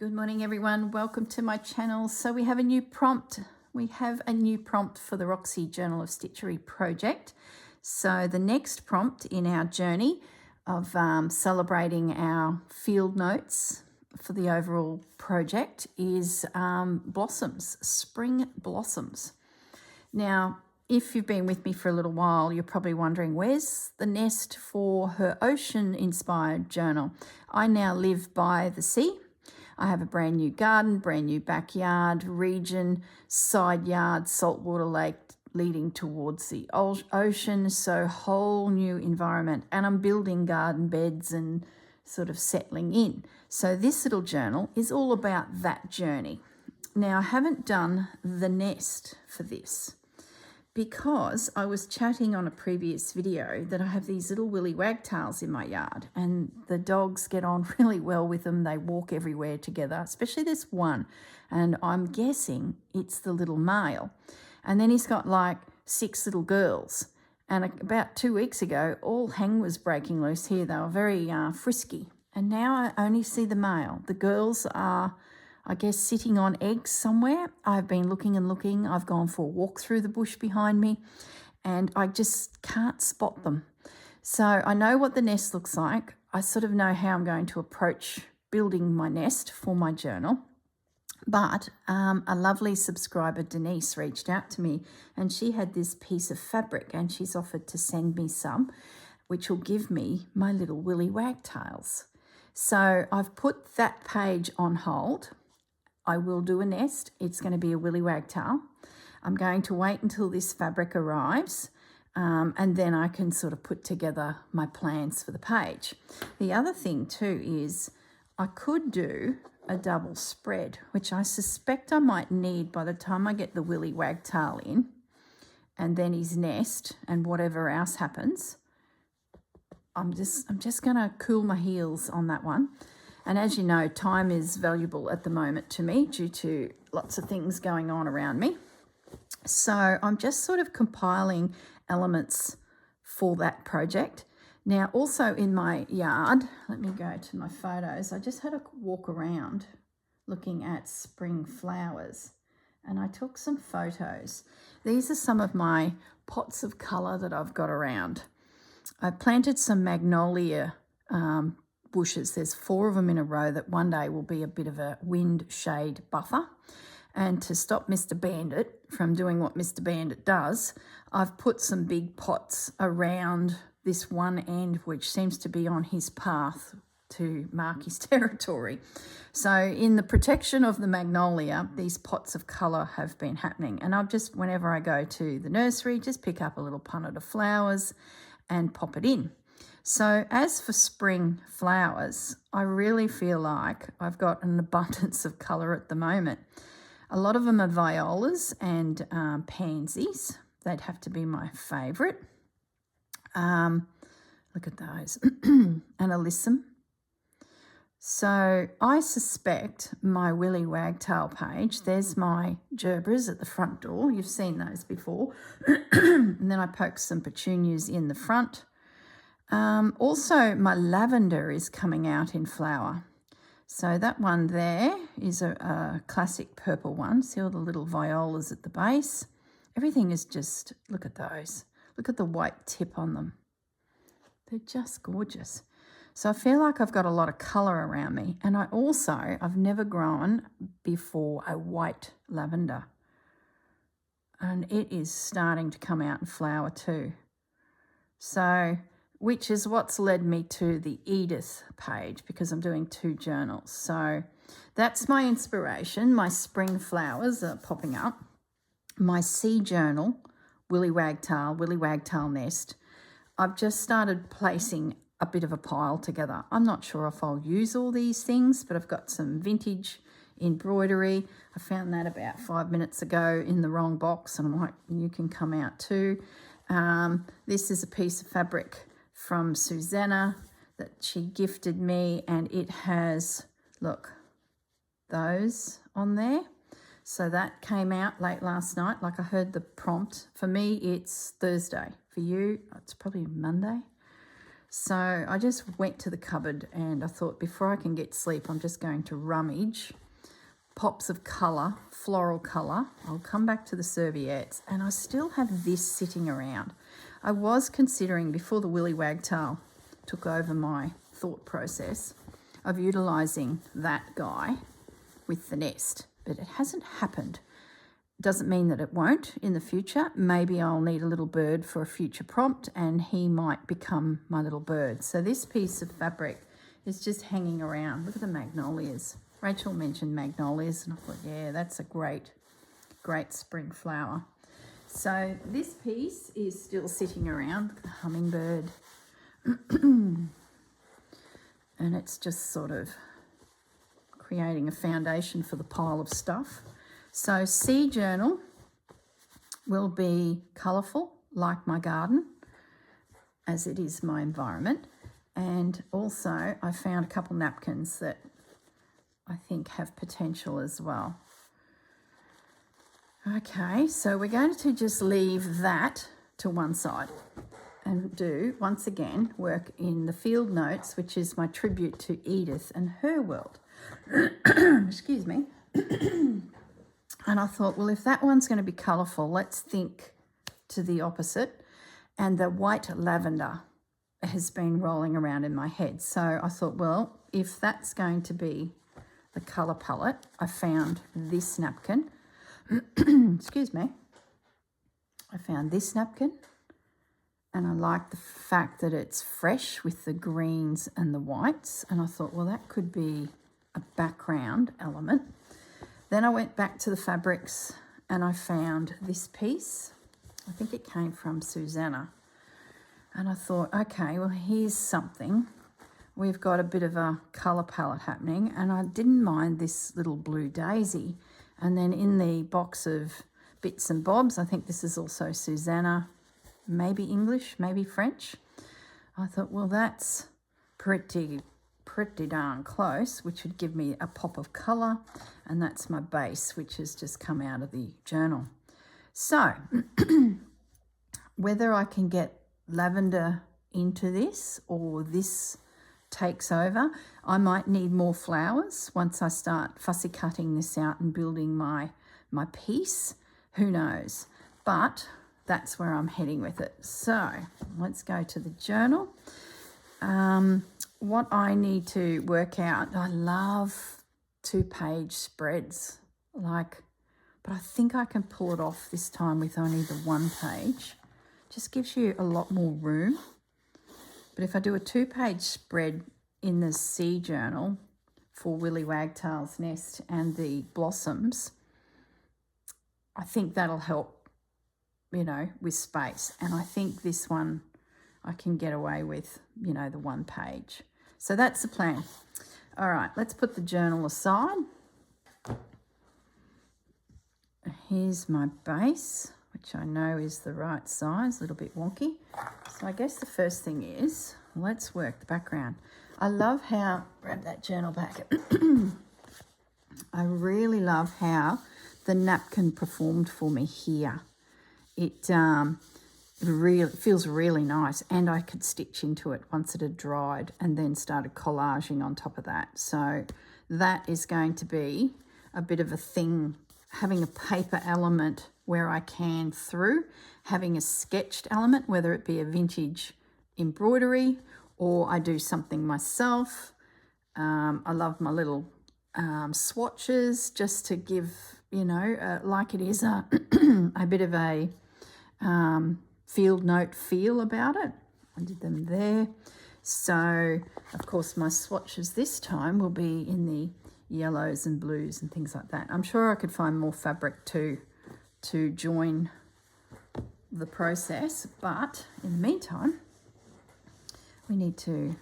Good morning, everyone. Welcome to my channel. So we have a new prompt. We have a new prompt for the Roxy Journal of Stitchery project. So the next prompt in our journey of celebrating our field notes for the overall project is blossoms, spring blossoms. Now, if you've been with me for a little while, you're probably wondering, where's the nest for her ocean-inspired journal? I now live by the sea. I have a brand new garden, brand new backyard, region, side yard, saltwater lake leading towards the ocean, so whole new environment. And I'm building garden beds and sort of settling in. So this little journal is all about that journey. Now, I haven't done the nest for this because I was chatting on a previous video that I have these little willy wagtails in my yard and the dogs get on really well with them. They walk everywhere together, especially this one. And I'm guessing it's the little male. And then he's got like 6 little girls. And about 2 weeks ago, all hang was breaking loose here. They were very frisky. And now I only see the male. The girls are, I guess, sitting on eggs somewhere. I've been looking and looking. I've gone for a walk through the bush behind me and I just can't spot them. So I know what the nest looks like. I sort of know how I'm going to approach building my nest for my journal. But a lovely subscriber, Denise, reached out to me and she had this piece of fabric and she's offered to send me some, which will give me my little willy wagtails. So I've put that page on hold. I will do a nest. It's going to be a willy wagtail. I'm going to wait until this fabric arrives and then I can sort of put together my plans for the page. The other thing too is I could do a double spread, which I suspect I might need by the time I get the willy wagtail in and then his nest and whatever else happens. I'm just going to cool my heels on that one. And as you know, time is valuable at the moment to me due to lots of things going on around me. So I'm just sort of compiling elements for that project. Now, also in my yard, let me go to my photos. I just had a walk around looking at spring flowers and I took some photos. These are some of my pots of colour that I've got around. I've planted some magnolia bushes. There's 4 of them in a row that one day will be a bit of a wind shade buffer. And to stop Mr. Bandit from doing what Mr. Bandit does, I've put some big pots around this one end, which seems to be on his path to mark his territory. So in the protection of the magnolia, these pots of colour have been happening. And I've just, whenever I go to the nursery, just pick up a little punnet of flowers and pop it in. So as for spring flowers, I really feel like I've got an abundance of colour at the moment. A lot of them are violas and pansies. They'd have to be my favourite. Look at those. And alyssum. So I suspect my willy wagtail page, there's my gerbers at the front door. You've seen those before. And then I poke some petunias in the front. Also, my lavender is coming out in flower. So that one there is a classic purple one. See all the little violas at the base? Everything is just, look at those. Look at the white tip on them. They're just gorgeous. So I feel like I've got a lot of colour around me. And I've never grown before a white lavender. And it is starting to come out in flower too. So, which is what's led me to the Edith page because I'm doing 2 journals. So that's my inspiration. My spring flowers are popping up. My sea journal, willy wagtail nest. I've just started placing a bit of a pile together. I'm not sure if I'll use all these things, but I've got some vintage embroidery. I found that about 5 minutes ago in the wrong box and I'm like, you can come out too. This is a piece of fabric from Susanna that she gifted me and it has, look, those on there. So that came out late last night. Like I heard the prompt. For me, it's Thursday. For you, it's probably Monday. So I just went to the cupboard and I thought, before I can get sleep, I'm just going to rummage pops of colour, floral colour. I'll come back to the serviettes, and I still have this sitting around. I was considering, before the willy wagtail took over my thought process, of utilising that guy with the nest, but it hasn't happened. Doesn't mean that it won't in the future. Maybe I'll need a little bird for a future prompt, and he might become my little bird. So this piece of fabric is just hanging around. Look at the magnolias. Rachel mentioned magnolias, and I thought, yeah, that's a great spring flower. So this piece is still sitting around. Look at the hummingbird. And it's just sort of creating a foundation for the pile of stuff. So Sea Journal will be colourful, like my garden, as it is my environment. And also I found a couple napkins that I think have potential as well. Okay, so we're going to just leave that to one side and do, once again, work in the field notes, which is my tribute to Edith and her world. Excuse me. And I thought, well, if that one's going to be colourful, let's think to the opposite. And the white lavender has been rolling around in my head. So I thought, well, if that's going to be the colour palette, I found this napkin. Excuse me. I found this napkin, and I like the fact that it's fresh with the greens and the whites. And I thought, well, that could be a background element. Then I went back to the fabrics and I found this piece. I think it came from Susanna. And I thought, okay, well, here's something. We've got a bit of a colour palette happening, and I didn't mind this little blue daisy. And then in the box of bits and bobs, I think this is also Susanna, maybe English, maybe French. I thought, well, that's pretty darn close, which would give me a pop of colour, and that's my base, which has just come out of the journal. So whether I can get lavender into this or this takes over, I might need more flowers once I start fussy cutting this out and building my piece. Who knows? But that's where I'm heading with it. So let's go to the journal. What I need to work out, I love 2-page spreads, but I think I can pull it off this time with only the 1 page. Just gives you a lot more room. But if I do a 2-page spread in the Sea Journal for Willy Wagtail's nest and the blossoms, I think that'll help, with space. And I think this one I can get away with, the 1 page. So that's the plan. All right, let's put the journal aside. Here's my base, which I know is the right size, a little bit wonky. So I guess the first thing is, let's work the background. I love how, grab that journal back. I really love how the napkin performed for me here. It really feels really nice, and I could stitch into it once it had dried and then started collaging on top of that. So that is going to be a bit of a thing, having a paper element where I can through, having a sketched element, whether it be a vintage embroidery or I do something myself. I love my little swatches, just to give, like it is a, a bit of a field note feel about it. I did them there. So, of course, my swatches this time will be in the yellows and blues and things like that. I'm sure I could find more fabric to join the process, but in the meantime, we need to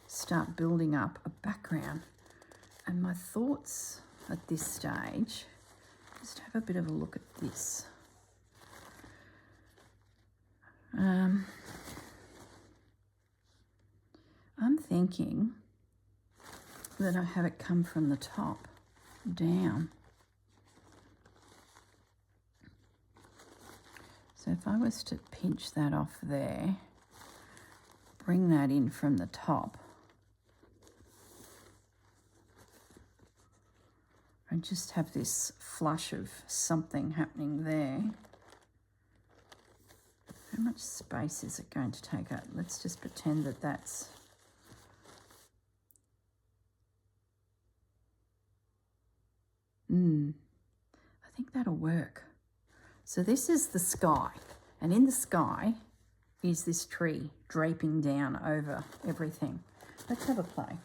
start building up a background. And my thoughts at this stage, just have a bit of a look at this. I'm thinking that I have it come from the top down. So if I was to pinch that off there, bring that in from the top. And just have this flush of something happening there. How much space is it going to take up? Let's just pretend that that's... I think that'll work. So this is the sky, and in the sky is this tree draping down over everything. Let's have a play.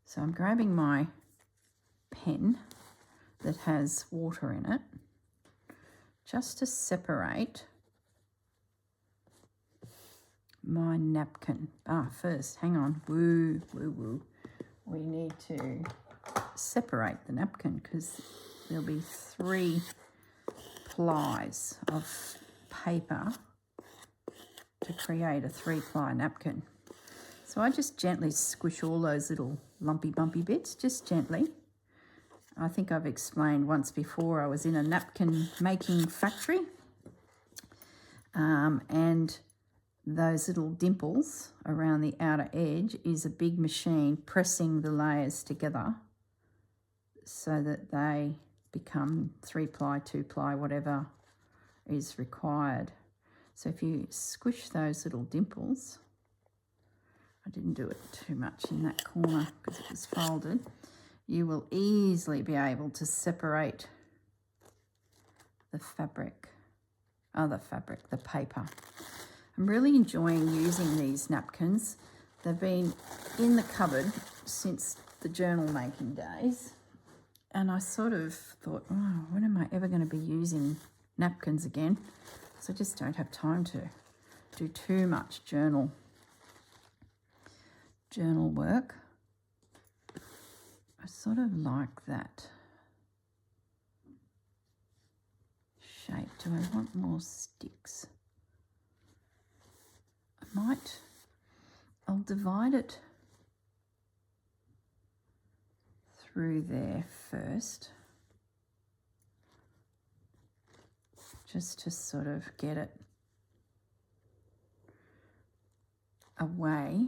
So I'm grabbing my pen that has water in it just to separate my napkin. First, hang on, woo. We need to separate the napkin because there'll be 3 plies of paper to create a 3-ply napkin. So I just gently squish all those little lumpy bumpy bits, just gently. I think I've explained once before I was in a napkin making factory, and those little dimples around the outer edge is a big machine pressing the layers together so that they become 3-ply, 2-ply, whatever is required. So if you squish those little dimples, I didn't do it too much in that corner because it was folded, you will easily be able to separate the fabric, the paper. I'm really enjoying using these napkins. They've been in the cupboard since the journal making days, and I sort of thought, oh, when am I ever going to be using napkins again? So I just don't have time to do too much journal work. I sort of like that shape. Do I want more sticks? I'll divide it through there first, just to sort of get it away.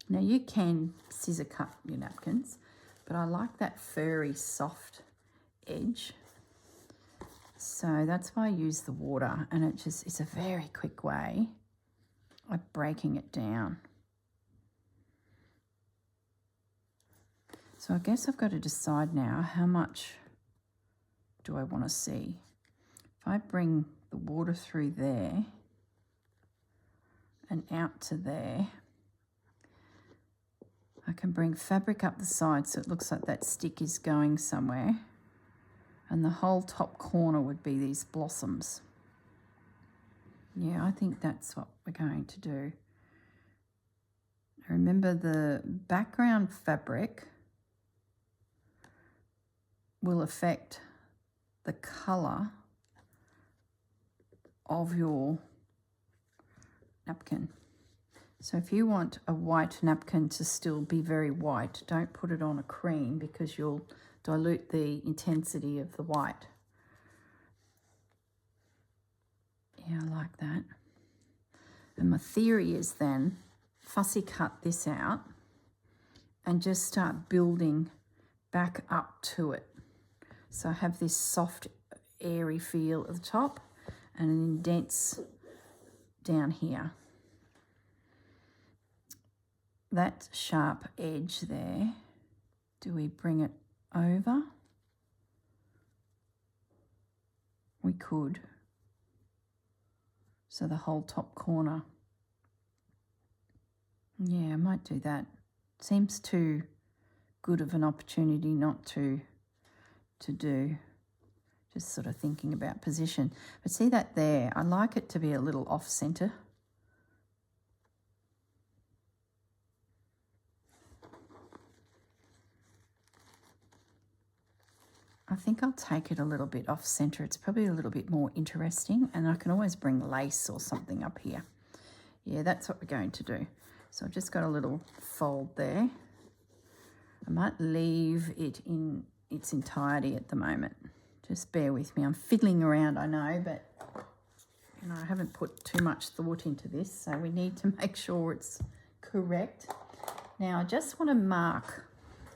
Now you can scissor cut your napkins, but I like that furry soft edge. So that's why I use the water, and it's a very quick way of breaking it down. So I guess I've got to decide now, how much do I want to see? If I bring the water through there and out to there, I can bring fabric up the side so it looks like that stick is going somewhere. And the whole top corner would be these blossoms. Yeah, I think that's what we're going to do. Remember, the background fabric will affect the colour of your napkin. So if you want a white napkin to still be very white, don't put it on a cream because you'll dilute the intensity of the white. Yeah, I like that. And my theory is then fussy cut this out and just start building back up to it. So I have this soft, airy feel at the top and an indents down here. That sharp edge there, do we bring it over? We could. So the whole top corner. Yeah, I might do that. Seems too good of an opportunity not to do. Just sort of thinking about position. But see that there? I like it to be a little off center. I think I'll take it a little bit off center. It's probably a little bit more interesting, and I can always bring lace or something up here. Yeah, that's what we're going to do. So I've just got a little fold there. I might leave it in its entirety at the moment. Just bear with me. I'm fiddling around, I know, but and I haven't put too much thought into this, so we need to make sure it's correct. Now I just want to mark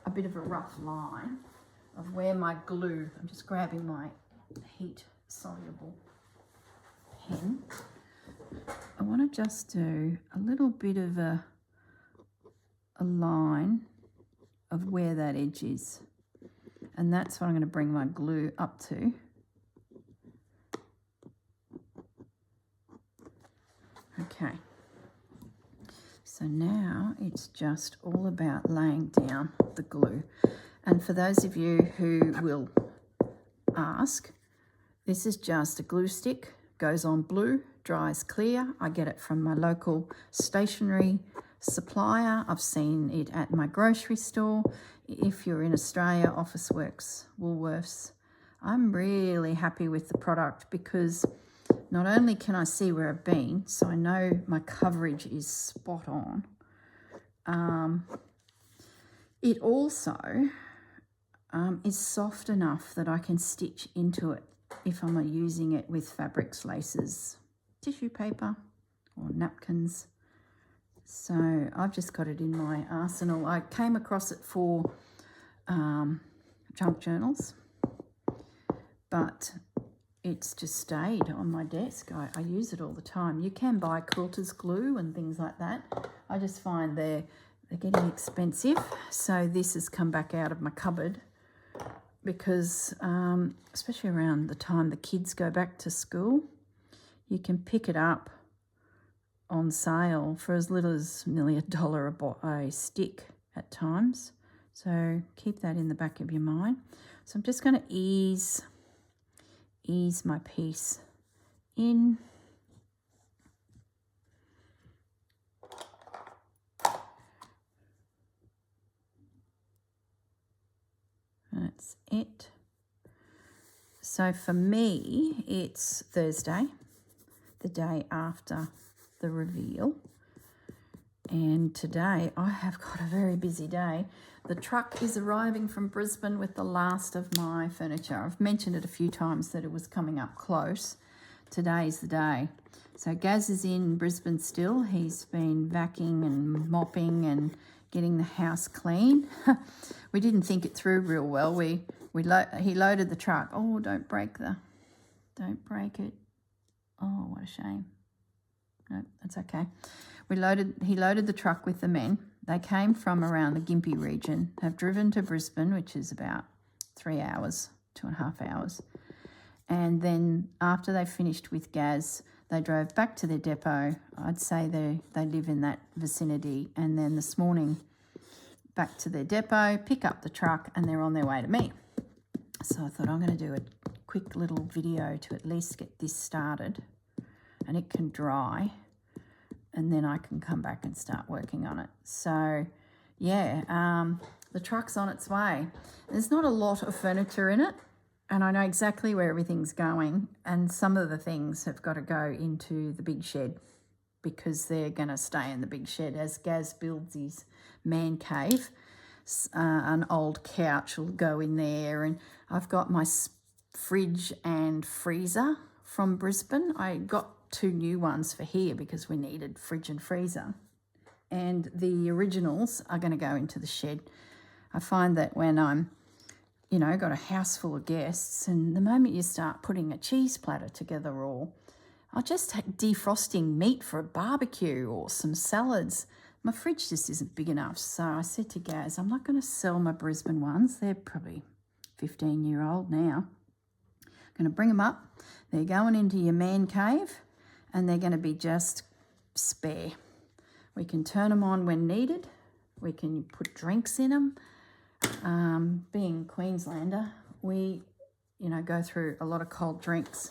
a bit of a rough line of where my glue, I'm just grabbing my heat soluble pen. I want to just do a little bit of a line of where that edge is, and that's what I'm going to bring my glue up to. Okay, so now it's just all about laying down the glue. And for those of you who will ask, this is just a glue stick, goes on blue, dries clear. I get it from my local stationery supplier. I've seen it at my grocery store. If you're in Australia, Officeworks, Woolworths. I'm really happy with the product because not only can I see where I've been, so I know my coverage is spot on. It also is soft enough that I can stitch into it if I'm using it with fabrics, laces, tissue paper or napkins. So I've just got it in my arsenal. I came across it for junk journals, but it's just stayed on my desk. I use it all the time. You can buy quilter's glue and things like that. I just find they're getting expensive. So this has come back out of my cupboard because especially around the time the kids go back to school, you can pick it up on sale for as little as nearly $1 a stick at times. So keep that in the back of your mind. So I'm just going to ease my piece in. That's it. So for me, it's Thursday, the day after the reveal. And today I have got a very busy day. The truck is arriving from Brisbane with the last of my furniture. I've mentioned it a few times that it was coming up close. Today's the day. So Gaz is in Brisbane still. He's been vacuuming and mopping and getting the house clean. We didn't think it through real well. He loaded the truck. Oh, don't break it. Oh, what a shame. No, that's okay. He loaded the truck with the men. They came from around the Gympie region, have driven to Brisbane, which is about 3 hours, 2.5 hours. And then after they finished with Gaz, they drove back to their depot. I'd say they live in that vicinity. And then this morning, back to their depot, pick up the truck, and they're on their way to me. So I thought I'm going to do a quick little video to at least get this started, and it can dry, and then I can come back and start working on it. So yeah, the truck's on its way. There's not a lot of furniture in it, and I know exactly where everything's going, and some of the things have got to go into the big shed because they're going to stay in the big shed as Gaz builds his man cave. An old couch will go in there, and I've got my fridge and freezer from Brisbane. I got 2 new ones for here because we needed fridge and freezer, and the originals are going to go into the shed. I find that when I'm got a house full of guests, and the moment you start putting a cheese platter together, or I'll just defrosting meat for a barbecue or some salads, my fridge just isn't big enough. So I said to Gaz, I'm not going to sell my Brisbane ones. They're probably 15-year-old now. I'm going to bring them up. They're going into your man cave, and they're going to be just spare. We can turn them on when needed. We can put drinks in them. Being Queenslander, we, go through a lot of cold drinks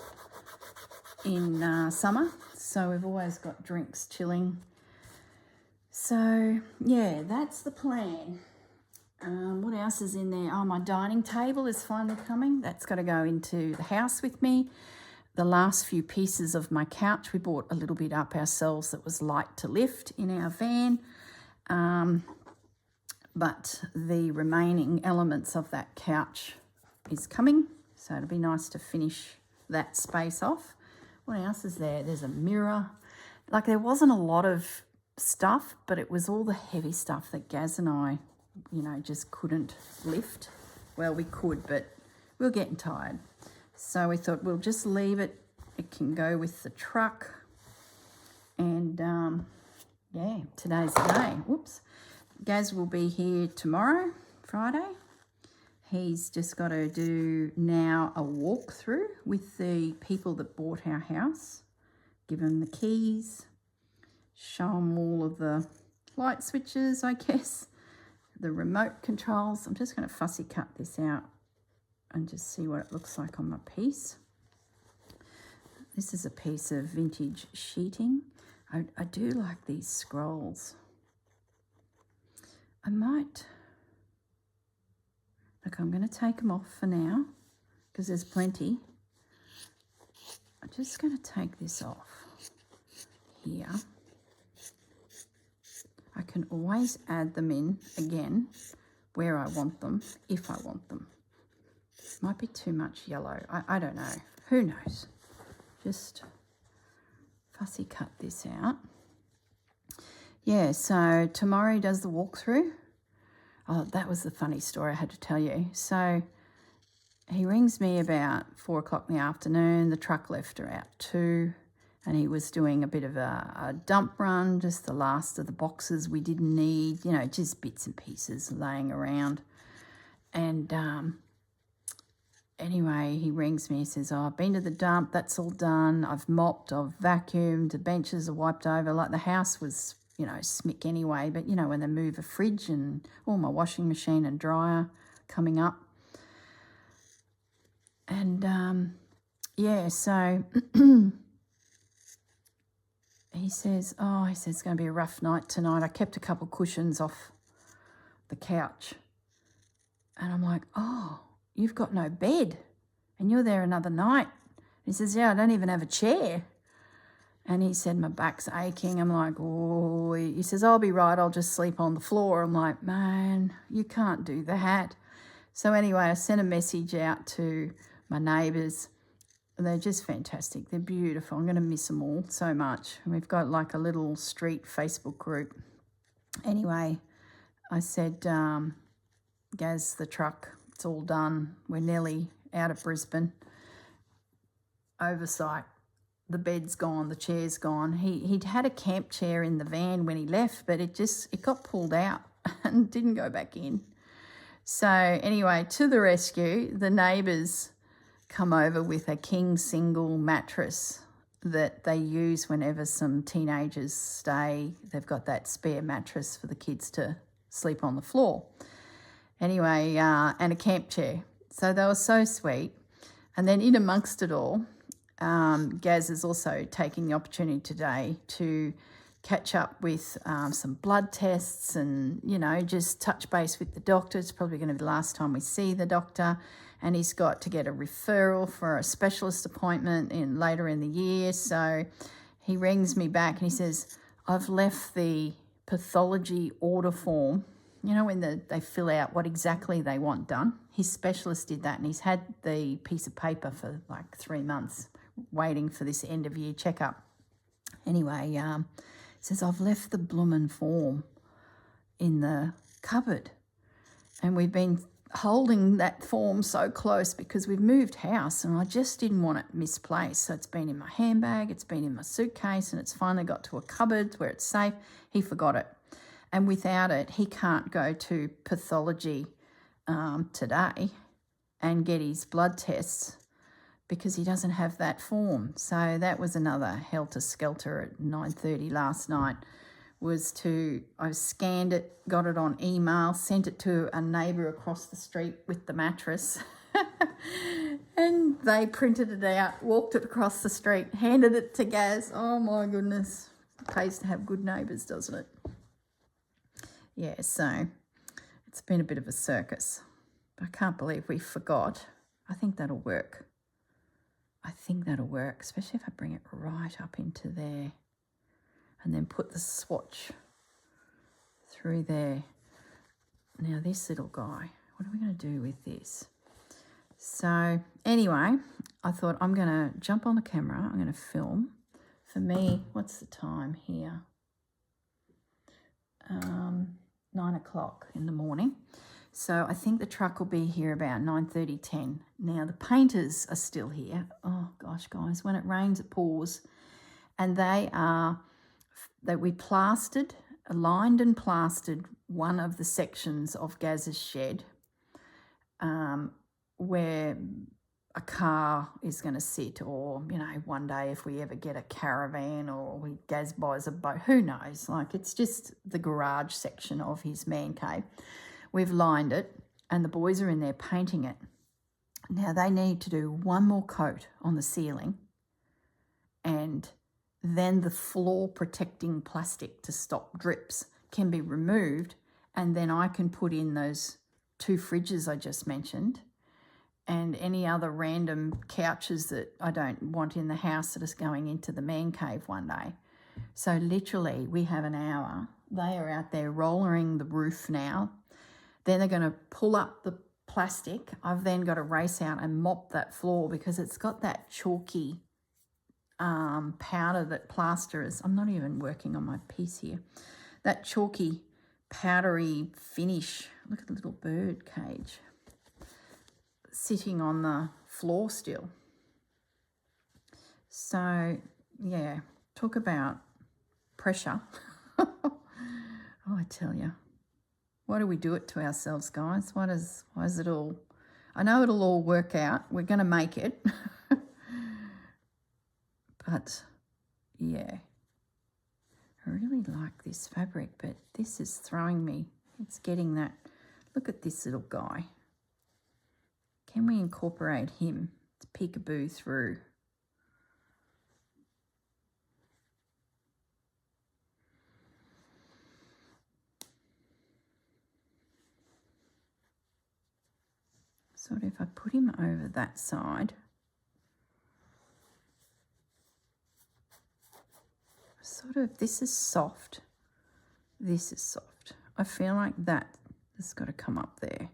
in summer. So we've always got drinks chilling. So, yeah, that's the plan. What else is in there? Oh, my dining table is finally coming. That's got to go into the house with me. The last few pieces of my couch, we bought a little bit up ourselves that was light to lift in our van. But the remaining elements of that couch is coming. So it'll be nice to finish that space off What else is there? There's a mirror. Like, there wasn't a lot of stuff, but it was all the heavy stuff that Gaz and I, you know, just couldn't lift. Well, we could, but we were getting tired. So we thought we'll just leave it. It can go with the truck. And, yeah, today's the day. Whoops. Gaz will be here tomorrow, Friday. He's just got to do now a walkthrough with the people that bought our house. Give them the keys. Show them all of the light switches, I guess. The remote controls. I'm just going to fussy cut this out and just see what it looks like on my piece. This is a piece of vintage sheeting. I do like these scrolls. I might... Look, I'm going to take them off for now because there's plenty. I'm just going to take this off here. I can always add them in again where I want them, if I want them. Might be too much yellow. I don't know. Who knows? Just fussy cut this out. Yeah, so tomorrow he does the walkthrough. Oh, that was the funny story I had to tell you. So he rings me about 4 o'clock in the afternoon. The truck left about 2, and he was doing a bit of a dump run, just the last of the boxes we didn't need, you know, just bits and pieces laying around. And anyway, he rings me, he says, oh, I've been to the dump, that's all done. I've mopped, I've vacuumed, the benches are wiped over. Like, the house was, you know, smick anyway, but, you know, when they move a fridge and all my washing machine and dryer coming up. And, yeah, so he says, it's going to be a rough night tonight. I kept a couple cushions off the couch. And I'm like, oh, you've got no bed and you're there another night. He says, yeah, I don't even have a chair. And he said, my back's aching. I'm like, oh, he says, I'll be right. I'll just sleep on the floor. I'm like, man, you can't do that. So anyway, I sent a message out to my neighbours. They're just fantastic. They're beautiful. I'm going to miss them all so much. We've got like a little street Facebook group. Anyway, I said, Gaz, the truck, it's all done. We're nearly out of Brisbane. Oversight. The bed's gone, the chair's gone. He'd had a camp chair in the van when he left, but it got pulled out and didn't go back in. So anyway, to the rescue, the neighbours come over with a king single mattress that they use whenever some teenagers stay. They've got that spare mattress for the kids to sleep on the floor. Anyway, and a camp chair. So they were so sweet. And then in amongst it all, Gaz is also taking the opportunity today to catch up with some blood tests and, you know, just touch base with the doctor. It's probably going to be the last time we see the doctor. And he's got to get a referral for a specialist appointment later in the year. So he rings me back and he says, I've left the pathology order form, you know, when they fill out what exactly they want done. His specialist did that and he's had the piece of paper for like 3 months waiting for this end of year checkup. Anyway, he says, I've left the bloomin' form in the cupboard. And we've been holding that form so close because we've moved house and I just didn't want it misplaced. So it's been in my handbag, it's been in my suitcase, and it's finally got to a cupboard where it's safe. He forgot it. And without it, he can't go to pathology today and get his blood tests because he doesn't have that form. So that was another helter-skelter at 9:30 last night. I scanned it, got it on email, sent it to a neighbour across the street with the mattress. And they printed it out, walked it across the street, handed it to Gaz. Oh my goodness. It pays to have good neighbours, doesn't it? Yeah, so it's been a bit of a circus. But I can't believe we forgot. I think that'll work. Especially if I bring it right up into there and then put the swatch through there. Now this little guy, what are we going to do with this? So anyway, I thought I'm going to jump on the camera. I'm going to film. For me, what's the time here? 9 o'clock in the morning. So I think the truck will be here about 9:30, 10. Now the painters are still here. Oh gosh, guys, when it rains it pours. And we plastered, lined and plastered one of the sections of Gaz's shed where a car is going to sit, or, you know, one day if we ever get a caravan or Gaz buys a boat, who knows? Like, it's just the garage section of his man cave. We've lined it and the boys are in there painting it. Now they need to do one more coat on the ceiling, and then the floor protecting plastic to stop drips can be removed, and then I can put in those 2 fridges I just mentioned and any other random couches that I don't want in the house that is going into the man cave one day. So literally we have an hour. They are out there rollering the roof now. Then they're going to pull up the plastic. I've then got to race out and mop that floor because it's got that chalky powder that plasterers. I'm not even working on my piece here. That chalky, powdery finish. Look at the little bird cage sitting on the floor still. So yeah, talk about pressure. Oh, I tell you, why do we do it to ourselves, guys? Why is it all? I know it'll all work out. We're going to make it. But yeah, I really like this fabric, but this is throwing me. It's getting that. Look at this little guy. Can we incorporate him to peekaboo through? Sort of, if I put him over that side, sort of, this is soft. This is soft. I feel like that has got to come up there.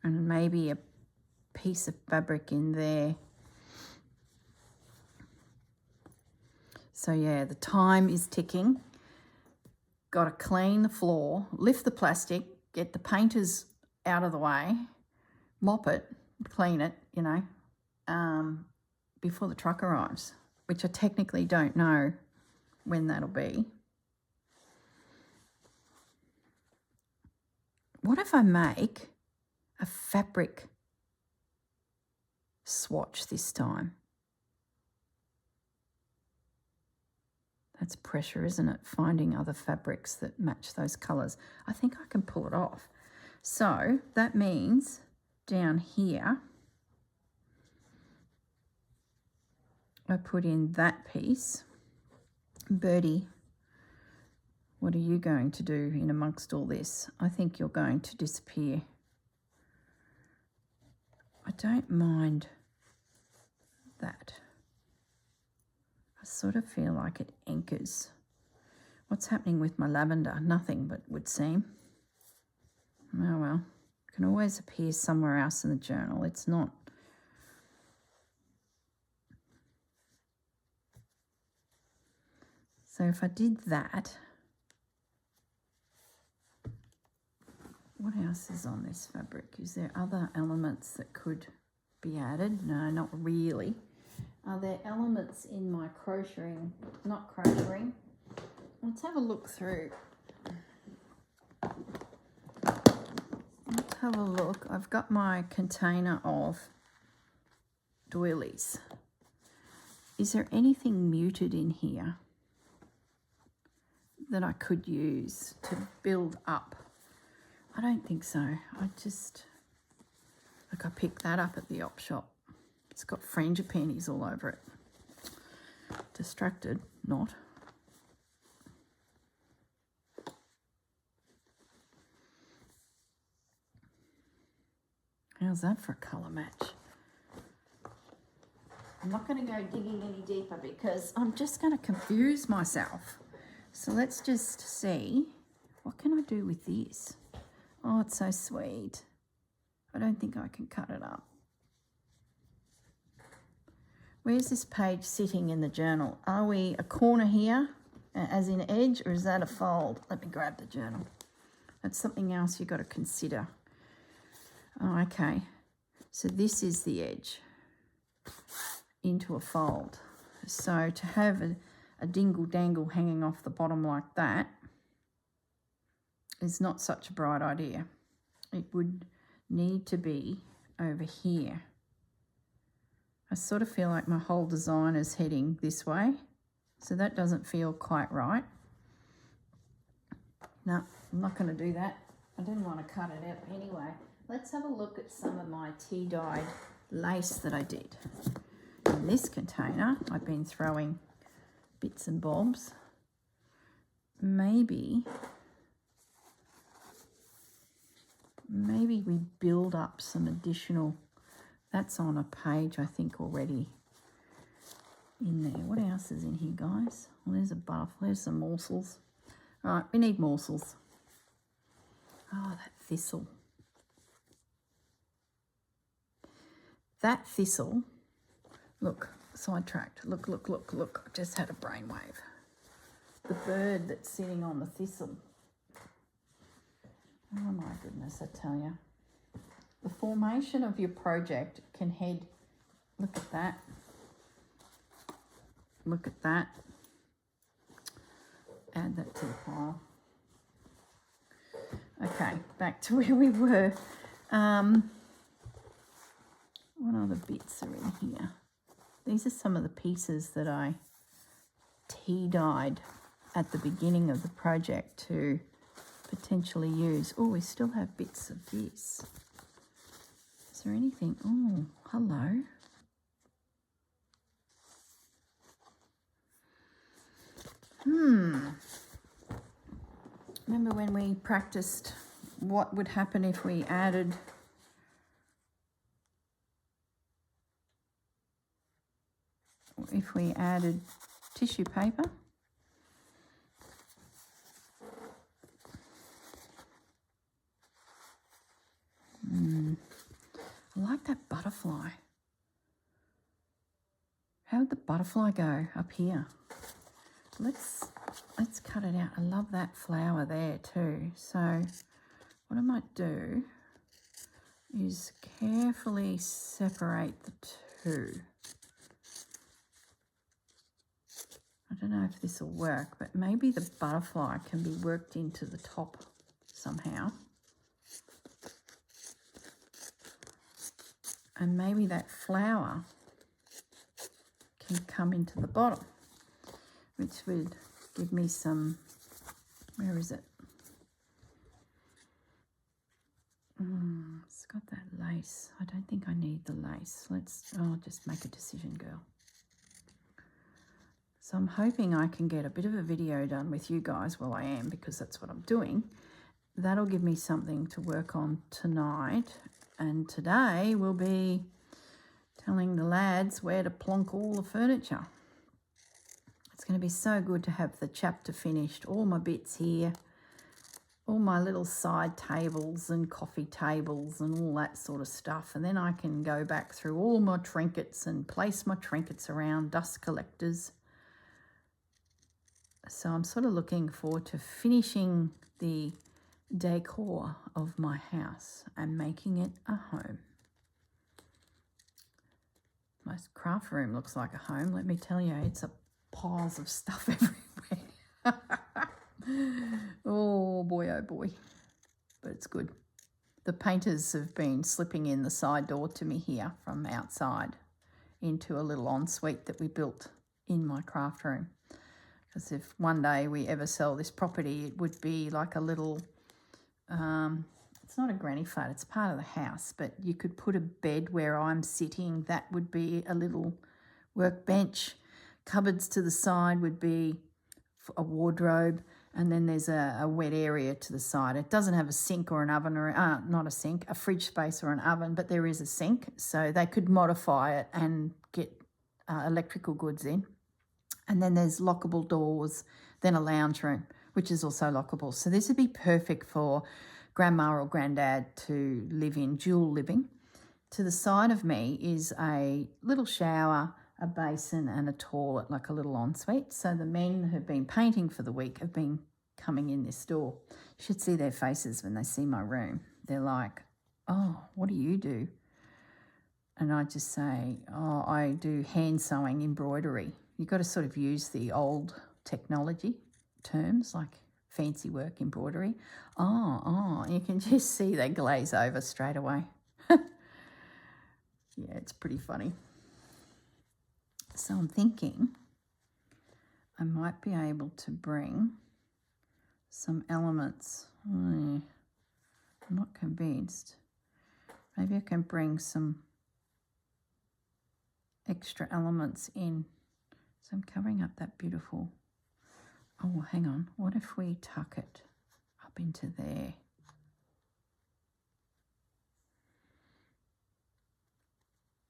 And maybe a piece of fabric in there. So yeah, the time is ticking. Got to clean the floor, lift the plastic, get the painters out of the way, mop it, clean it, you know, before the truck arrives, which I technically don't know when that'll be. What if I make a fabric swatch this time? That's pressure, isn't it? Finding other fabrics that match those colours. I think I can pull it off. So that means down here, I put in that piece. Birdie, what are you going to do in amongst all this? I think you're going to disappear. I don't mind that. I sort of feel like it anchors. What's happening with my lavender? Nothing, but would seem. Oh well, it can always appear somewhere else in the journal. It's not. So if I did that, what else is on this fabric? Is there other elements that could be added? No, not really. Are there elements in my crocheting? Not crocheting. Let's have a look through. Let's have a look. I've got my container of doilies. Is there anything muted in here that I could use to build up? I don't think so. I picked that up at the op shop. It's got frangipanis all over it. Distracted, not. How's that for a colour match? I'm not going to go digging any deeper because I'm just going to confuse myself. So let's just see, what can I do with this? Oh, it's so sweet. I don't think I can cut it up. Where's this page sitting in the journal? Are we a corner here, as in edge, or is that a fold? Let me grab the journal. That's something else you've got to consider. Oh, okay. So this is the edge into a fold. So to have a dingle-dangle hanging off the bottom like that is not such a bright idea. It would need to be over here. I sort of feel like my whole design is heading this way, so that doesn't feel quite right. No, I'm not going to do that. I didn't want to cut it out anyway. Let's have a look at some of my tea-dyed lace that I did. In this container, I've been throwing bits and bobs. Maybe we build up some additional. That's on a page, I think, already in there. What else is in here, guys? Well, there's a butterfly. There's some morsels. All right, we need morsels. Oh, that thistle. That thistle. Look, sidetracked. Look. I just had a brainwave. The bird that's sitting on the thistle. Oh, my goodness, I tell you. The formation of your project can head, look at that, add that to the pile. Okay, back to where we were. What other bits are in here? These are some of the pieces that I tea-dyed at the beginning of the project to potentially use. Oh, we still have bits of this. Is there anything? Oh, hello. Remember when we practiced what would happen if we added tissue paper? I like that butterfly. How would the butterfly go up here? Let's cut it out. I love that flower there too. So what I might do is carefully separate the two. I don't know if this will work, but maybe the butterfly can be worked into the top somehow. And maybe that flower can come into the bottom, which would give me some, where is it? It's got that lace. I don't think I need the lace. I'll just make a decision, girl. So I'm hoping I can get a bit of a video done with you guys while I am, because that's what I'm doing. That'll give me something to work on tonight. And today we'll be telling the lads where to plonk all the furniture. It's going to be so good to have the chapter finished, all my bits here, all my little side tables and coffee tables and all that sort of stuff. And then I can go back through all my trinkets and place my trinkets around, dust collectors. So I'm sort of looking forward to finishing the decor of my house and making it a home. My craft room looks like a home, let me tell you. It's a piles of stuff everywhere. Oh boy, but it's good. The painters have been slipping in the side door to me here from outside into a little ensuite that we built in my craft room, because if one day we ever sell this property, it would be like a little it's not a granny flat, it's part of the house, but you could put a bed where I'm sitting. That would be a little workbench. Cupboards to the side would be a wardrobe, and then there's a wet area to the side. It doesn't have a sink or an oven, or not a sink, a fridge space or an oven, but there is a sink, so they could modify it and get electrical goods in. And then there's lockable doors, then a lounge room, which is also lockable. So this would be perfect for grandma or granddad to live in, dual living. To the side of me is a little shower, a basin and a toilet, like a little ensuite. So the men who've been painting for the week have been coming in this door. You should see their faces when they see my room. They're like, oh, what do you do? And I just say, oh, I do hand sewing, embroidery. You've got to sort of use the old technology terms like fancy work, embroidery. Oh, you can just see they glaze over straight away. Yeah, it's pretty funny. So I'm thinking I might be able to bring some elements. I'm not convinced. Maybe I can bring some extra elements in. So I'm covering up that beautiful. Oh, hang on. What if we tuck it up into there?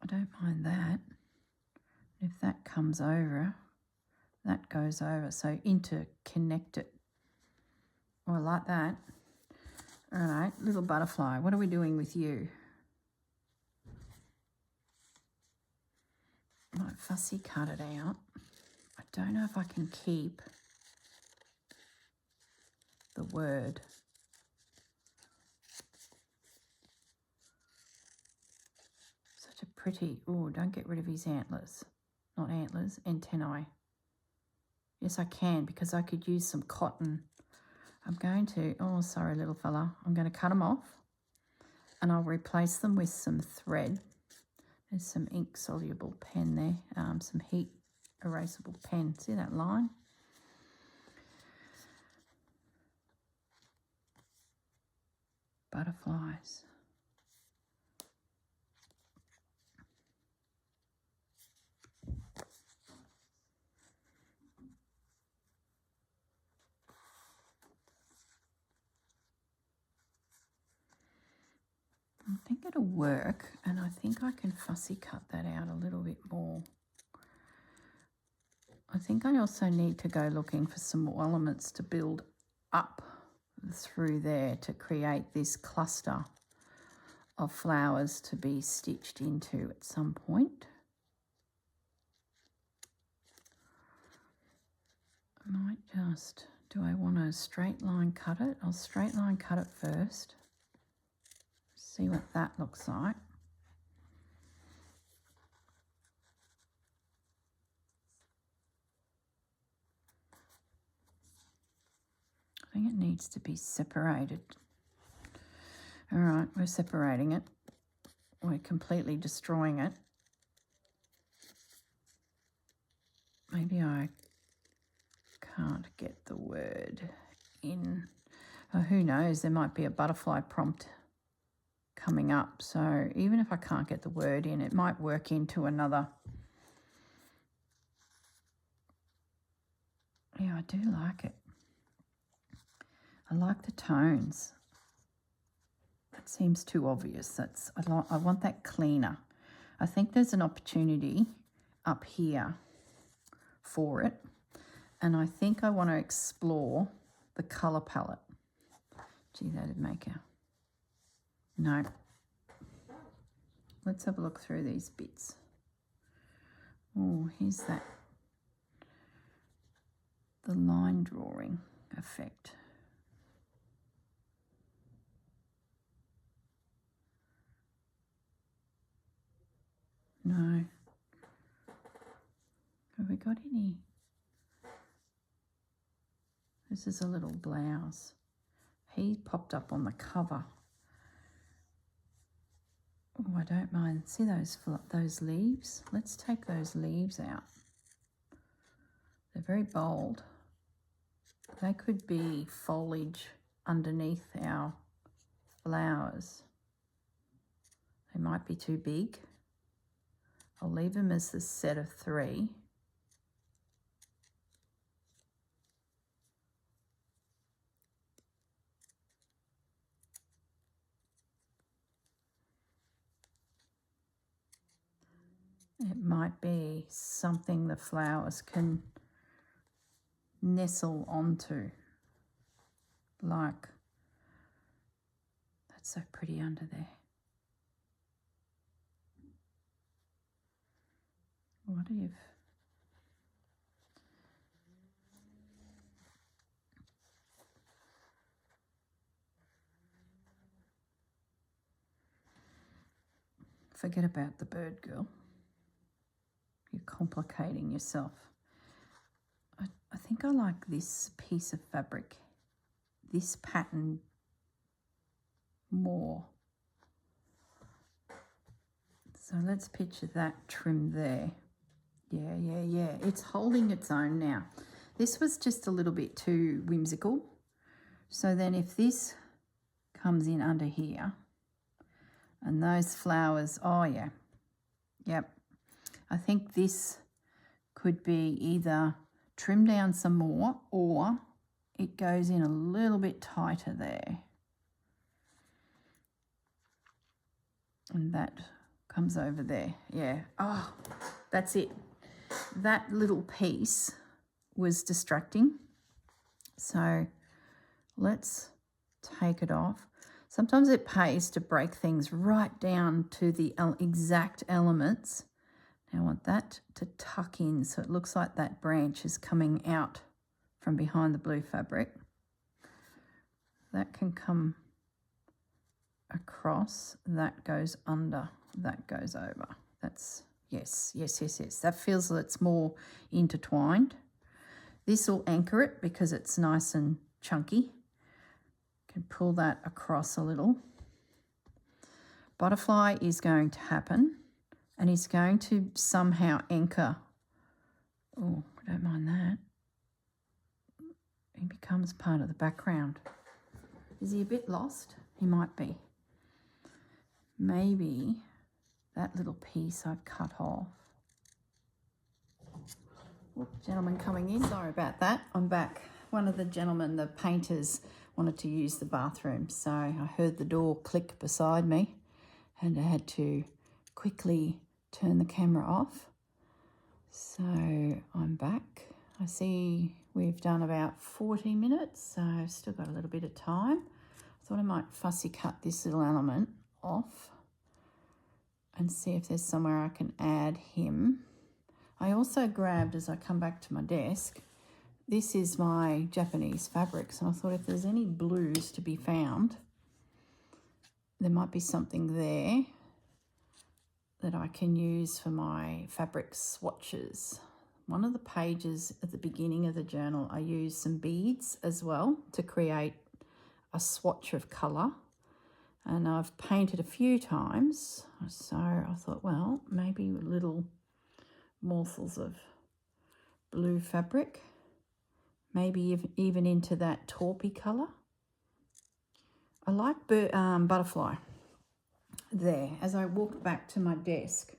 I don't mind that. If that comes over, that goes over. So interconnect it. Oh, I like that. All right, little butterfly. What are we doing with you? Might fussy cut it out. I don't know if I can keep the word. Such a pretty, oh, don't get rid of his antlers. Not antlers, antennae. Yes, I can, because I could use some cotton. I'm going to, oh, sorry, little fella. I'm going to cut them off and I'll replace them with some thread. There's some ink soluble pen there, some heat erasable pen. See that line? Butterflies. I think it'll work, and I think I can fussy cut that out a little bit more. I think I also need to go looking for some more elements to build up through there to create this cluster of flowers to be stitched into at some point. I might just, do I want to straight line cut it? I'll straight line cut it first. See what that looks like. I think it needs to be separated. All right, we're separating it. We're completely destroying it. Maybe I can't get the word in. Oh, who knows, there might be a butterfly prompt coming up. So even if I can't get the word in, it might work into another. Yeah, I do like it. I like the tones. That seems too obvious. I want that cleaner. I think there's an opportunity up here for it. And I think I want to explore the colour palette. Gee, that'd make a... No. Let's have a look through these bits. Oh, here's that. The line drawing effect. No. Have we got any? This is a little blouse. He popped up on the cover. Oh, I don't mind. See those leaves? Let's take those leaves out. They're very bold. They could be foliage underneath our flowers. They might be too big. I'll leave them as the set of 3. It might be something the flowers can nestle onto, like That's so pretty under there. What if... Forget about the bird, girl. You're complicating yourself. I think I like this piece of fabric, this pattern more. So let's picture that trim there. Yeah. It's holding its own now. This was just a little bit too whimsical. So then if this comes in under here and those flowers, oh yeah, yep. I think this could be either trimmed down some more or it goes in a little bit tighter there. And that comes over there. Yeah. Oh, that's it. That little piece was distracting. So let's take it off. Sometimes it pays to break things right down to the exact elements. Now I want that to tuck in so it looks like that branch is coming out from behind the blue fabric. That can come across, that goes under, that goes over. That's, yes. That feels that it's more intertwined. This will anchor it because it's nice and chunky. Can pull that across a little. Butterfly is going to happen and he's going to somehow anchor. Oh, I don't mind that. He becomes part of the background. Is he a bit lost? He might be. Maybe that little piece I've cut off. Oh, gentleman coming in. Sorry about that. I'm back. One of the gentlemen, the painters, wanted to use the bathroom. So I heard the door click beside me and I had to quickly turn the camera off. So I'm back. I see we've done about 40 minutes, so I've still got a little bit of time. I thought I might fussy cut this little element off and see if there's somewhere I can add him. I also grabbed, as I come back to my desk, this is my Japanese fabrics, and I thought if there's any blues to be found, there might be something there that I can use for my fabric swatches. One of the pages at the beginning of the journal, I used some beads as well to create a swatch of colour. And I've painted a few times, so I thought, well, maybe little morsels of blue fabric, maybe even into that taupey colour. I like butterfly there. As I walked back to my desk,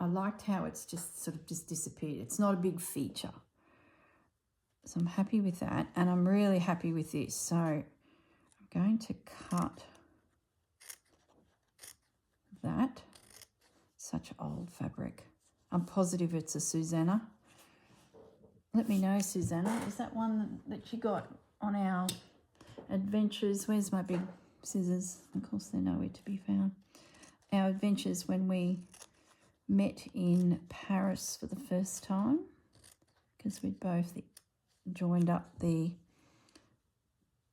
I liked how it's just sort of just disappeared. It's not a big feature. So I'm happy with that, and I'm really happy with this. So I'm going to cut that. Such old fabric. I'm positive it's a Susanna. Let me know, Susanna. Is that one that you got on our adventures? Where's my big scissors? Of course, they're nowhere to be found. Our adventures when we met in Paris for the first time, because we'd both joined up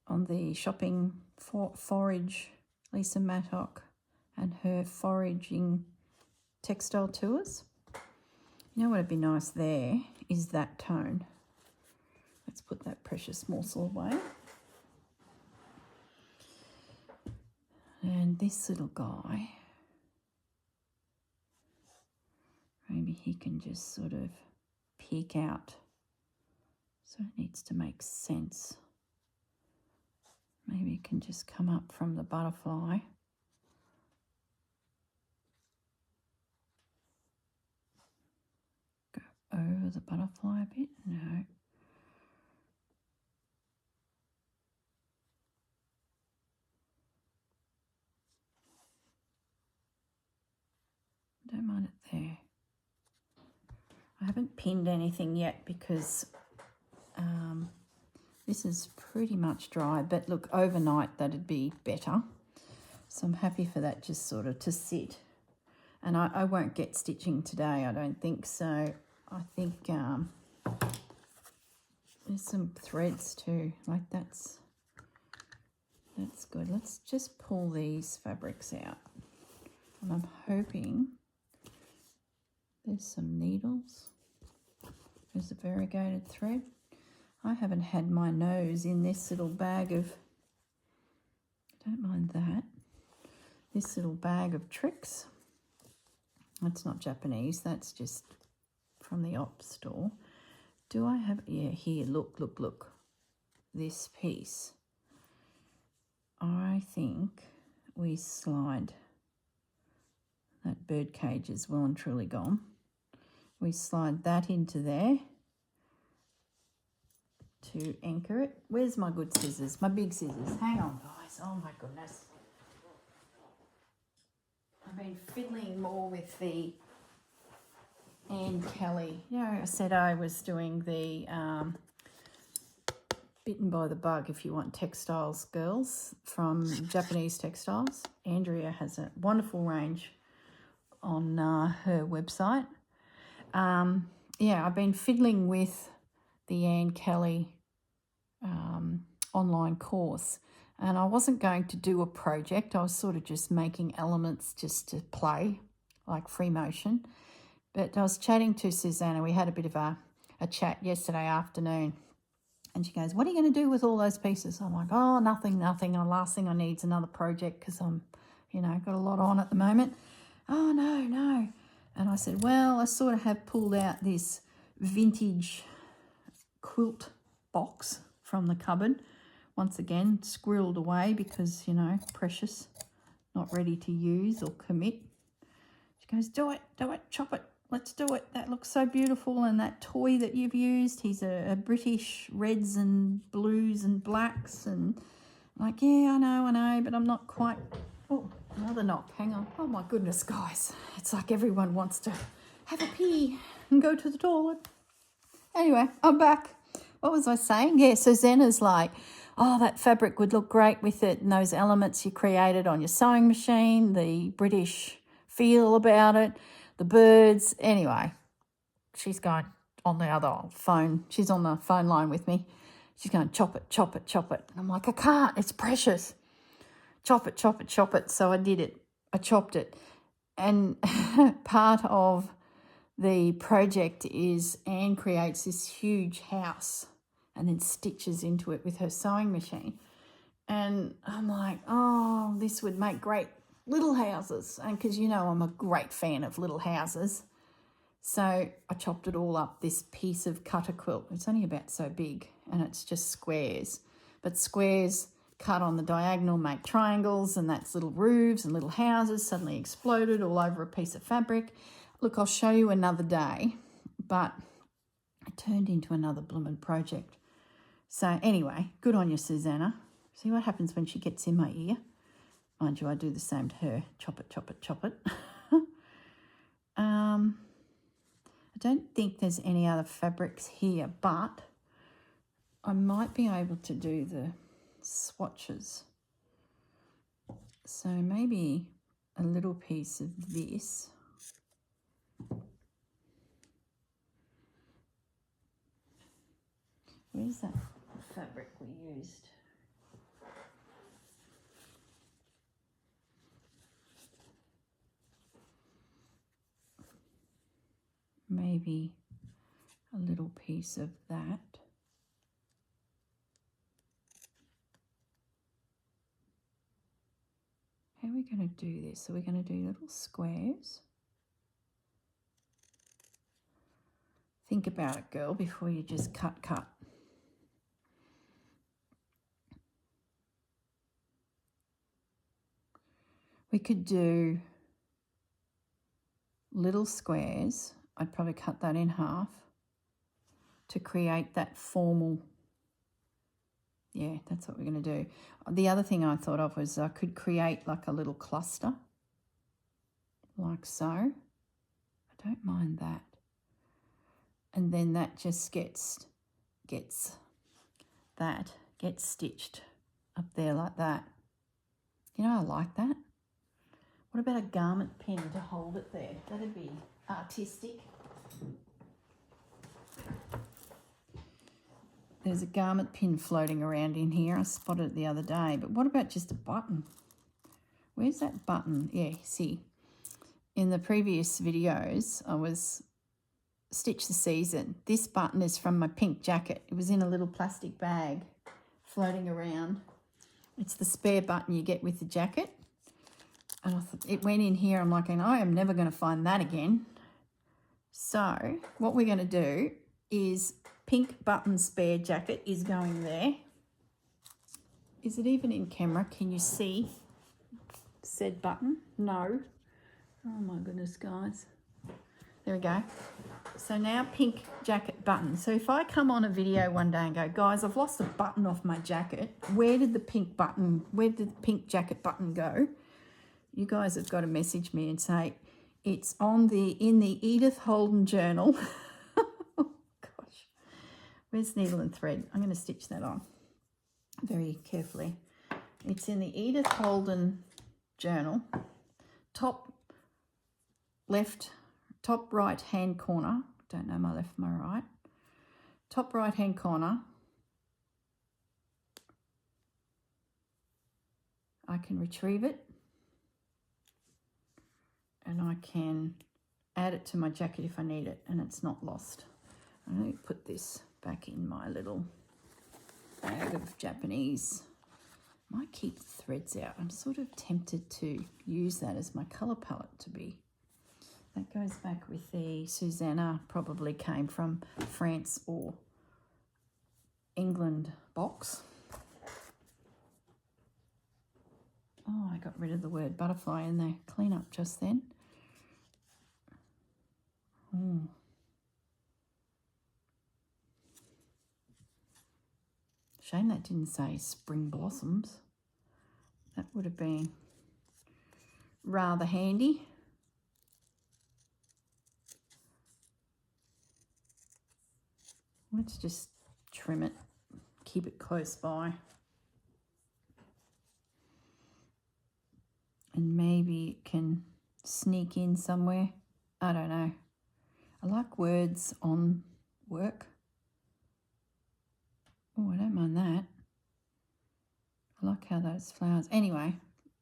on the shopping forage, Lisa Mattock and her foraging textile tours. You know what would be nice there is that tone. Let's put that precious morsel away. And this little guy, maybe he can just sort of peek out. So it needs to make sense. Maybe it can just come up from the butterfly. Go over the butterfly a bit. No. Don't mind it there. I haven't pinned anything yet because this is pretty much dry, but look, overnight that'd be better. So I'm happy for that just sort of to sit. And I won't get stitching today, I don't think so. I think there's some threads too, like that's good. Let's just pull these fabrics out. And I'm hoping there's some needles. There's a variegated thread. I haven't had my nose in this little bag of, don't mind that, this little bag of tricks. That's not Japanese, that's just from the op store. Do I have, yeah, here, look. This piece. I think we slide, that bird cage is well and truly gone. We slide that into there to anchor it. Where's my good scissors? My big scissors. Hang on, guys. Oh my goodness. I've been fiddling more with the Anne Kelly. You know, I said I was doing the Bitten by the Bug, if you want textiles, girls, from Japanese Textiles. Andrea has a wonderful range on her website. Yeah, I've been fiddling with the Anne Kelly online course, and I wasn't going to do a project. I was sort of just making elements just to play, like free motion. But I was chatting to Susanna. We had a bit of a chat yesterday afternoon, and she goes, what are you going to do with all those pieces? I'm like, oh, nothing. The last thing I need is another project because I'm, you know, got a lot on at the moment. Oh, no. And I said, well, I sort of have pulled out this vintage quilt box from the cupboard. Once again, squirreled away because, you know, precious, not ready to use or commit. She goes, do it, chop it. Let's do it. That looks so beautiful. And that toy that you've used, he's a British reds and blues and blacks. And I'm like, yeah, I know, but I'm not quite. Oh, another knock. Hang on. Oh, my goodness, guys. It's like everyone wants to have a pee and go to the toilet. Anyway, I'm back. What was I saying? Yeah, so Zena's like, oh, that fabric would look great with it and those elements you created on your sewing machine, the British feel about it, the birds. Anyway, she's going on the other phone. She's on the phone line with me. She's going, chop it. And I'm like, I can't. It's precious. Chop it. So I did it. I chopped it. And part of the project is Anne creates this huge house and then stitches into it with her sewing machine. And I'm like, oh, this would make great little houses. And because, you know, I'm a great fan of little houses. So I chopped it all up, this piece of cutter quilt. It's only about so big and it's just squares. But squares cut on the diagonal make triangles, and that's little roofs and little houses suddenly exploded all over a piece of fabric. Look, I'll show you another day, but it turned into another bloomin' project. So anyway, good on you, Susanna. See what happens when she gets in my ear? Mind you, I do the same to her. Chop it. I don't think there's any other fabrics here, but I might be able to do the swatches. So maybe a little piece of this. Where's that fabric we used? Maybe a little piece of that. How are we going to do this? Are we going to do little squares? Think about it, girl, before you just cut. We could do little squares. I'd probably cut that in half to create that formal. Yeah, that's what we're going to do. The other thing I thought of was I could create like a little cluster, like so. I don't mind that. And then that just gets stitched up there like that. You know, I like that. What about a garment pin to hold it there? That'd be artistic. There's a garment pin floating around in here. I spotted it the other day. But what about just a button? Where's that button? Yeah, see. In the previous videos, I was Stitch the Season. This button is from my pink jacket. It was in a little plastic bag floating around. It's the spare button you get with the jacket. And I thought it went in here. I'm like, I am never going to find that again. So what we're going to do is pink button spare jacket is going there. Is it even in camera? Can you see said button? No. Oh my goodness, guys. There we go. So now pink jacket button. So if I come on a video one day and go, guys, I've lost a button off my jacket. Where did the pink jacket button go? You guys have got to message me and say it's in the Edith Holden journal. Oh gosh. Where's needle and thread? I'm going to stitch that on very carefully. It's in the Edith Holden journal. Top right hand corner. Don't know my left, my right. Top right hand corner. I can retrieve it. And I can add it to my jacket if I need it and it's not lost. I'm going to put this back in my little bag of Japanese. Might keep the threads out. I'm sort of tempted to use that as my colour palette to be. That goes back with the Susanna, probably came from France or England box. Oh, I got rid of the word butterfly in there. Clean up just then. Oh. Shame that didn't say spring blossoms. That would have been rather handy. Let's just trim it, keep it close by. And maybe it can sneak in somewhere. I don't know. I like words on work. Oh, I don't mind that. I like how those flowers... Anyway,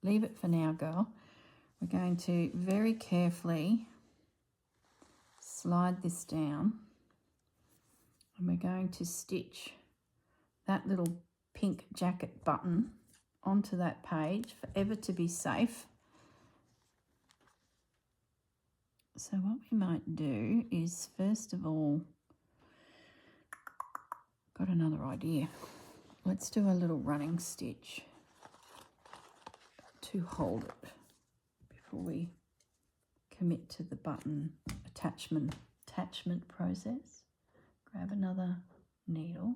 leave it for now, girl. We're going to very carefully slide this down. And we're going to stitch that little pink jacket button onto that page, forever to be safe. So what we might do is, first of all, got another idea. Let's do a little running stitch to hold it before we commit to the button attachment process. Grab another needle.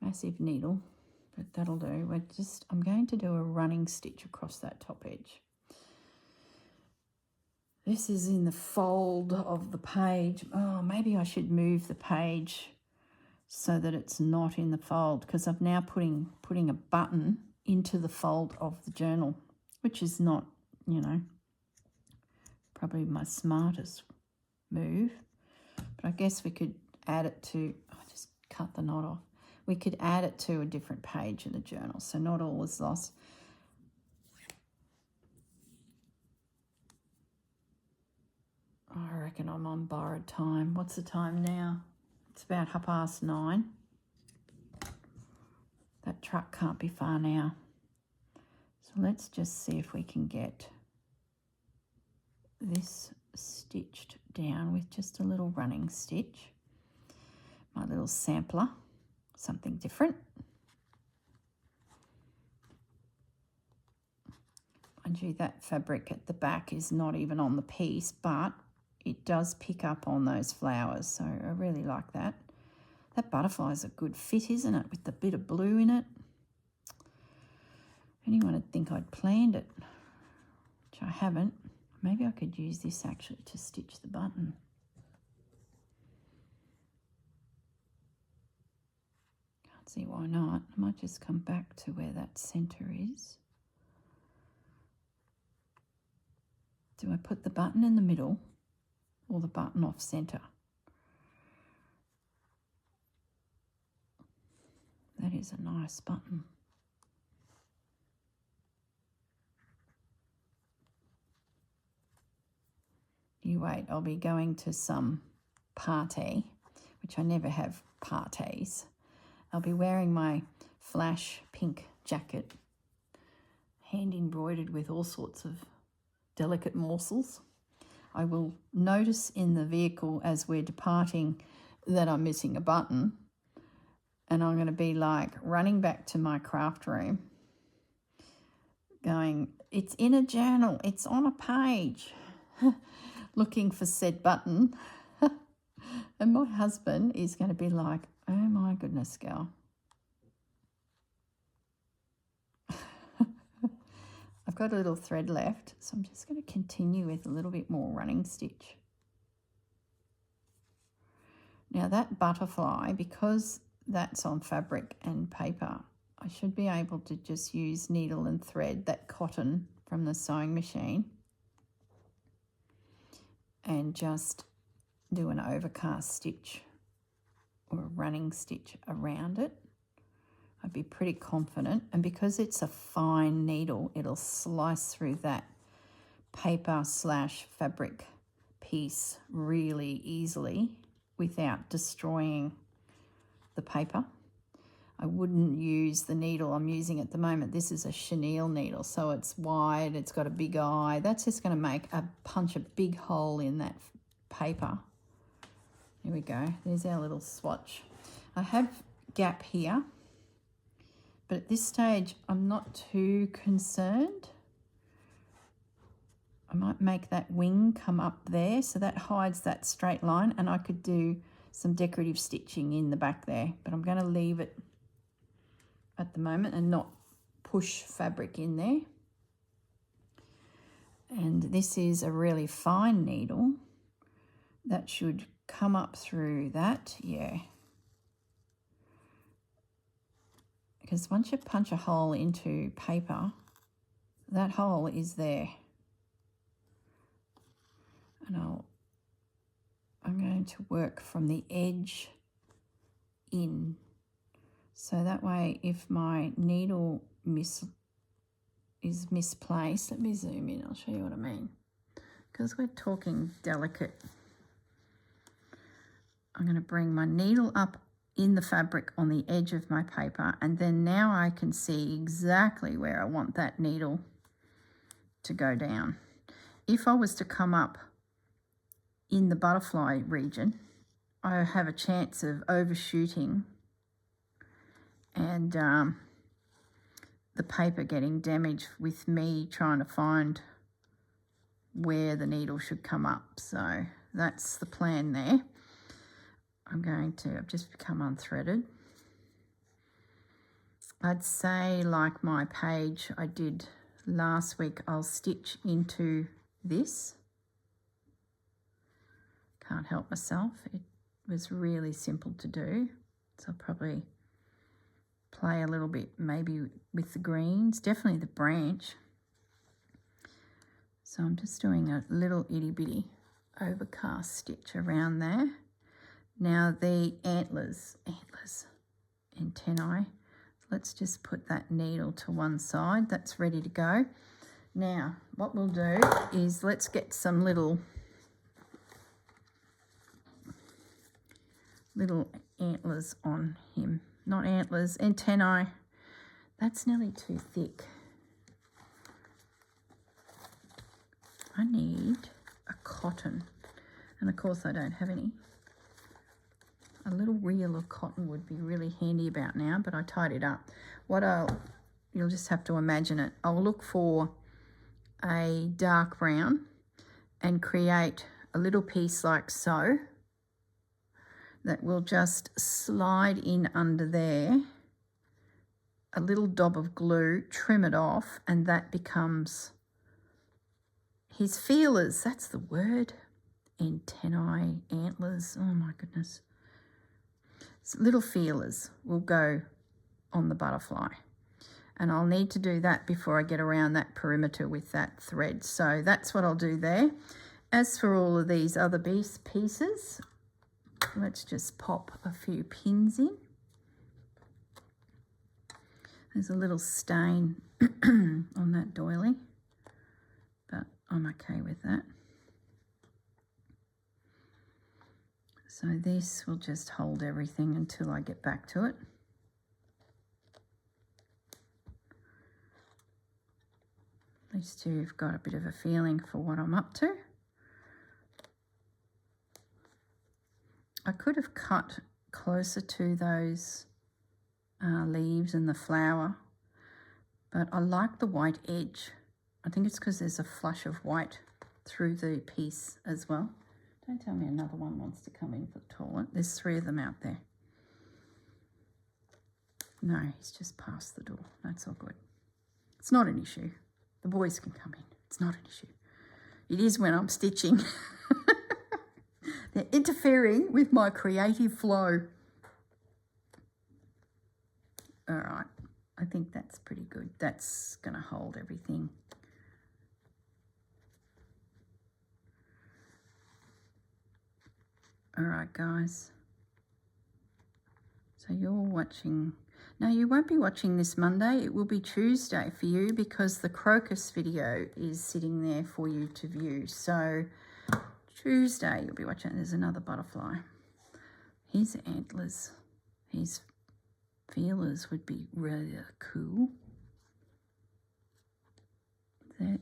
Massive needle, but that'll do. I'm going to do a running stitch across that top edge. This is in the fold of the page. Oh, maybe I should move the page so that it's not in the fold, because I'm now putting a button into the fold of the journal, which is not, probably my smartest move. But I guess we could add it to, just cut the knot off. We could add it to a different page in the journal, so not all is lost. I reckon I'm on borrowed time. What's the time now? It's about 9:30. That truck can't be far now. So let's just see if we can get this stitched down with just a little running stitch. My little sampler, something different. Mind you, that fabric at the back is not even on the piece, but it does pick up on those flowers, so I really like that. That butterfly is a good fit, isn't it, with the bit of blue in it? Anyone would think I'd planned it, which I haven't. Maybe I could use this actually to stitch the button. Can't see why not. I might just come back to where that centre is. Do I put the button in the middle or the button off centre? That is a nice button. You wait, I'll be going to some party, which I never have parties. I'll be wearing my flash pink jacket, hand embroidered with all sorts of delicate morsels. I will notice in the vehicle as we're departing that I'm missing a button, and I'm going to be like running back to my craft room going, it's in a journal, it's on a page, looking for said button. And my husband is going to be like, oh my goodness, girl. I've got a little thread left, so I'm just going to continue with a little bit more running stitch. Now that butterfly, because that's on fabric and paper, I should be able to just use needle and thread, that cotton from the sewing machine, and just do an overcast stitch or a running stitch around it. I'd be pretty confident, and because it's a fine needle, it'll slice through that paper / fabric piece really easily without destroying the paper. I wouldn't use the needle I'm using at the moment. This is a chenille needle, so it's wide, it's got a big eye. That's just going to punch a big hole in that paper. Here we go. There's our little swatch. I have gap here, but at this stage I'm not too concerned. I might make that wing come up there so that hides that straight line, and I could do some decorative stitching in the back there, but I'm going to leave it at the moment and not push fabric in there. And this is a really fine needle that should come up through that, yeah. Because once you punch a hole into paper, that hole is there. And I'm going to work from the edge in. So that way, if my needle is misplaced, let me zoom in, I'll show you what I mean. Because we're talking delicate, I'm going to bring my needle up in the fabric on the edge of my paper, and then now I can see exactly where I want that needle to go down. If I was to come up in the butterfly region, I have a chance of overshooting and the paper getting damaged with me trying to find where the needle should come up. So that's the plan there. I've just become unthreaded. I'd say, like my page I did last week, I'll stitch into this. Can't help myself. It was really simple to do. So I'll probably play a little bit maybe with the greens, definitely the branch. So I'm just doing a little itty bitty overcast stitch around there. Now the antennae, let's just put that needle to one side. That's ready to go. Now what we'll do is let's get some little antlers on him. Not antlers, antennae. That's nearly too thick. I need a cotton, and of course I don't have any. A little reel of cotton would be really handy about now, but I tied it up. You'll just have to imagine it. I'll look for a dark brown and create a little piece like so that will just slide in under there, a little dab of glue, trim it off, and that becomes his feelers. That's the word. Antennae, antlers, oh my goodness. little feelers will go on the butterfly. And I'll need to do that before I get around that perimeter with that thread. So that's what I'll do there. As for all of these other pieces, let's just pop a few pins in. There's a little stain on that doily, but I'm okay with that. So this will just hold everything until I get back to it. At least you've got a bit of a feeling for what I'm up to. I could have cut closer to those leaves and the flower, but I like the white edge. I think it's because there's a flush of white through the piece as well. Don't tell me another one wants to come in for the toilet. There's 3 of them out there. No, he's just past the door. That's all good. It's not an issue. The boys can come in. It's not an issue. It is when I'm stitching. They're interfering with my creative flow. All right. I think that's pretty good. That's going to hold everything. All right, guys. So you're watching... No, you won't be watching this Monday. It will be Tuesday for you because the crocus video is sitting there for you to view. So Tuesday you'll be watching. There's another butterfly. His antlers, his feelers would be really cool.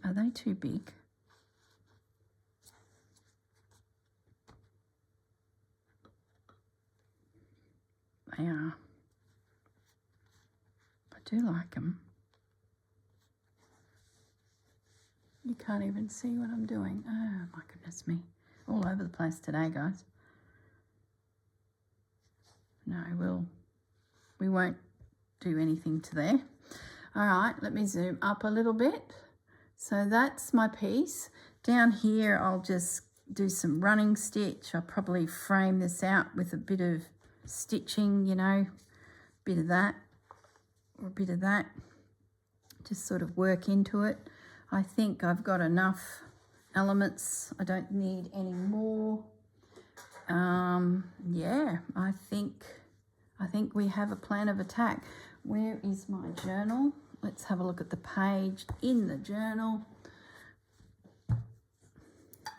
Are they too big? They are. I do like them. You can't even see what I'm doing. Oh my goodness me. All over the place today, guys. No, we won't do anything to there. All right, let me zoom up a little bit. So that's my piece. Down here, I'll just do some running stitch. I'll probably frame this out with a bit of stitching, you know, a bit of that or a bit of that. Just sort of work into it. I think I've got enough elements. I don't need any more. Yeah, I think we have a plan of attack. Where is my journal? Let's have a look at the page in the journal.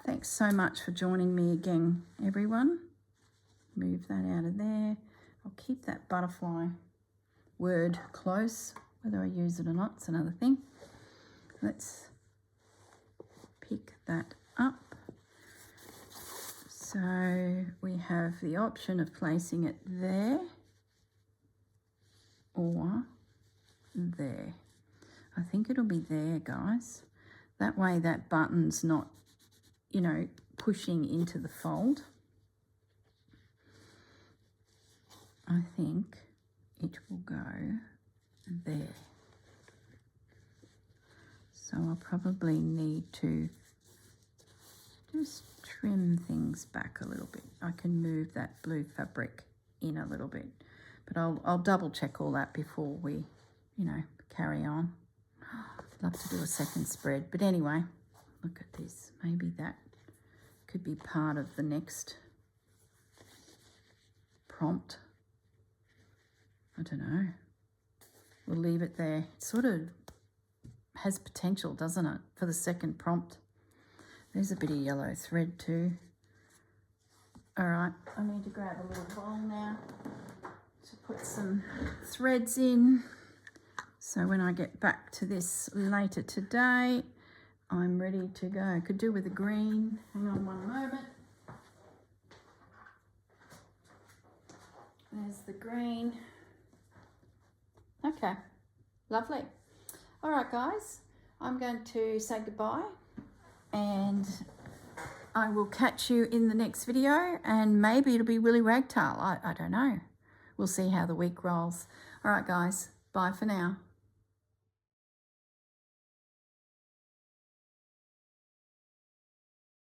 Thanks so much for joining me again, everyone. Move that out of there. I'll keep that butterfly word close. Whether I use it or not, it's another thing. Let's pick that up. So we have the option of placing it there or there. I think it'll be there, guys. That way that button's not, you know, pushing into the fold. I think it will go there. So I'll probably need to just trim things back a little bit. I can move that blue fabric in a little bit, but I'll double check all that before we, you know, carry on. I'd love to do a second spread, but anyway, look at this. Maybe that could be part of the next prompt. I don't know. We'll leave it there. It sort of has potential, doesn't it, for the second prompt. There's a bit of yellow thread too. All right, I need to grab a little bowl now to put some threads in. So when I get back to this later today, I'm ready to go. Could do with a green. Hang on one moment. There's the green. Okay, lovely. All right, guys, I'm going to say goodbye and I will catch you in the next video, and maybe it'll be Willy Ragtail. I don't know. We'll see how the week rolls. All right, guys, bye for now.